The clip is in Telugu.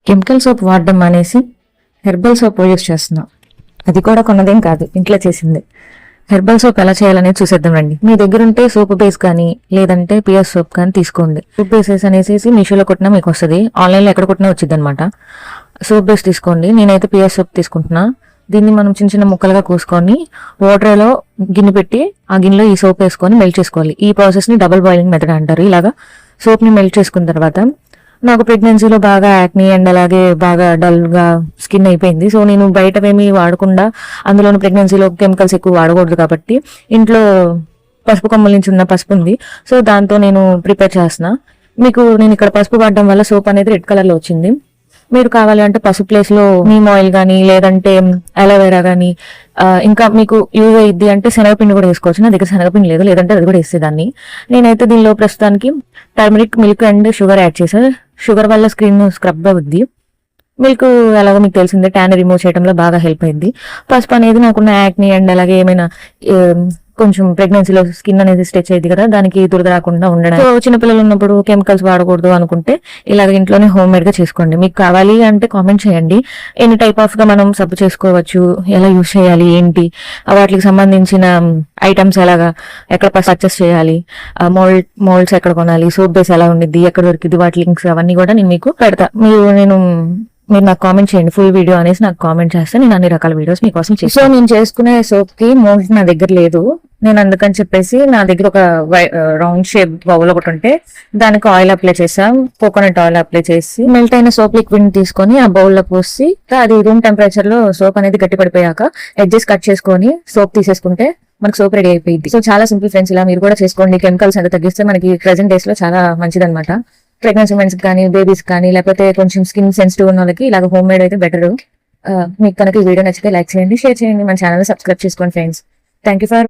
కెమికల్ సోప్ వాడడం మానేసి హెర్బల్ సోప్ యూజ్ చేస్తున్నాం. అది కూడా కొన్నదేం కాదు, ఇంట్లో చేసింది. హెర్బల్ సోప్ ఎలా చేయాలనేది చూసేద్దాం రండి. మీ దగ్గర ఉంటే సోప్ బేస్ కానీ లేదంటే పిఎస్ సోప్ కానీ తీసుకోండి. సోప్ బేసెస్ అనేసి మీషోలో కొట్టినా మీకు వస్తుంది, ఆన్లైన్లో ఎక్కడ కొట్టినా వచ్చింది అనమాట. సోప్ బేస్ తీసుకోండి. నేనైతే పిఎస్ సోప్ తీసుకుంటున్నా. దీన్ని మనం చిన్న చిన్న ముక్కలుగా కోసుకొని వాటర్లో గిన్నె పెట్టి ఆ గిన్నెలో ఈ సోప్ వేసుకొని మెల్ట్ చేసుకోవాలి. ఈ ప్రాసెస్ని డబుల్ బాయిలింగ్ మెథడ్ అంటారు. ఇలాగా సోప్ని మెల్ట్ చేసుకున్న తర్వాత నాకు ప్రెగ్నెన్సీలో బాగా యాక్నీ అండ్ అలాగే బాగా డల్గా స్కిన్ అయిపోయింది. సో నేను బయటవేమీ వాడకుండా, అందులోని ప్రెగ్నెన్సీలో కెమికల్స్ ఎక్కువ వాడకూడదు కాబట్టి ఇంట్లో పసుపు కొమ్మల నుంచి ఉన్న పసుపు ఉంది. సో దాంతో నేను ప్రిపేర్ చేస్తున్నా. మీకు నేను ఇక్కడ పసుపు వాడడం వల్ల సోప్ అనేది రెడ్ కలర్లో వచ్చింది. మీరు కావాలి అంటే పసుపు ప్లేస్లో నీమ్ ఆయిల్ కానీ లేదంటే అలోవెరా కానీ ఇంకా మీకు యూజ్ అయ్యిద్ది అంటే శనగపిండి కూడా వేసుకోవచ్చు. నా దగ్గర శనగపిండి లేదు, లేదంటే అది కూడా వేసేదాన్ని. నేనైతే దీనిలో ప్రస్తుతానికి turmeric, milk and sugar add చేశాను. షుగర్ వల్ల స్కిన్ స్క్రబ్ అవుద్ది. మిల్క్ ఎలాగో మీకు తెలిసిందే, ట్యాన్ రిమూవ్ చేయడంలో బాగా హెల్ప్ అయింది. పసుపు అనేది నాకున్న యాక్నీ అండ్ అలాగే ఏమైనా కొంచెం ప్రెగ్నెన్సీలో స్కిన్ అనేది స్ట్రెచ్ అయ్యింది కదా, దానికి దురద రాకుండా ఉండడం. సో చిన్నపిల్లలు ఉన్నప్పుడు కెమికల్స్ వాడకూడదు అనుకుంటే ఇలాగ ఇంట్లోనే హోమ్ మేడ్ గా చేసుకోండి. మీకు కావాలి అంటే కామెంట్ చేయండి. ఎన్ని టైప్ ఆఫ్ గా మనం సబ్బు చేసుకోవచ్చు, ఎలా యూజ్ చేయాలి, ఏంటి వాటికి సంబంధించిన ఐటమ్స్ ఎలాగా ఎక్కడ పర్చేస్ చేయాలి, మోల్డ్స్ ఎక్కడ కొనాలి, సోప్ బేస్ ఎలా ఉండిద్ది, ఎక్కడ దొరికింది, వాటి లింక్స్ అవన్నీ కూడా నేను మీకు పెడతా. మీరు నాకు కామెంట్ చేయండి, ఫుల్ వీడియో అనేసి నాకు కామెంట్ చేస్తే నేను అన్ని రకాల వీడియోస్ మీకోసం చేస్తాను. సో నేను చేసుకునే సోప్ కి మోల్డ్ నా దగ్గర లేదు. నేను అందుకని చెప్పేసి నా దగ్గర ఒక రౌండ్ షేప్ బౌల్ ఒకటి ఉంటే దానికి ఆయిల్ అప్లై చేసాం, కోకోనట్ ఆయిల్ అప్లై చేసి మెల్ట్ అయిన సోప్ లిక్విడ్ తీసుకొని ఆ బౌల్ లో పోసి అది రూమ్ టెంపరేచర్ లో సోప్ అనేది గట్టి పడిపోయాక ఎడ్జెస్ కట్ చేసుకొని సోప్ తీసేసుకుంటే మనకు సోప్ రెడీ అయిపోయింది. సో చాలా సింపుల్ ఫ్రెండ్స్, ఇలా మీరు కూడా చేసుకోండి. కెమికల్స్ అనేది తగ్గిస్తే మనకి ప్రెసెంట్ డేస్ లో చాలా మంచిది అనమాట. ప్రెగ్నెన్సీ ఉమెన్స్ కానీ, బేబీస్ కానీ, లేకపోతే కొంచెం స్కిన్ సెన్సిటివ్ ఉన్న వాళ్ళకి ఇలాగ హోమ్ మేడ్ అయితే బెటర్. మీకు కనుక ఈ వీడియో నచ్చితే లైక్ చేయండి, షేర్ చేయండి, మన ఛానల్ సబ్స్క్రైబ్ చేసుకోండి ఫ్రెండ్స్. Thank you for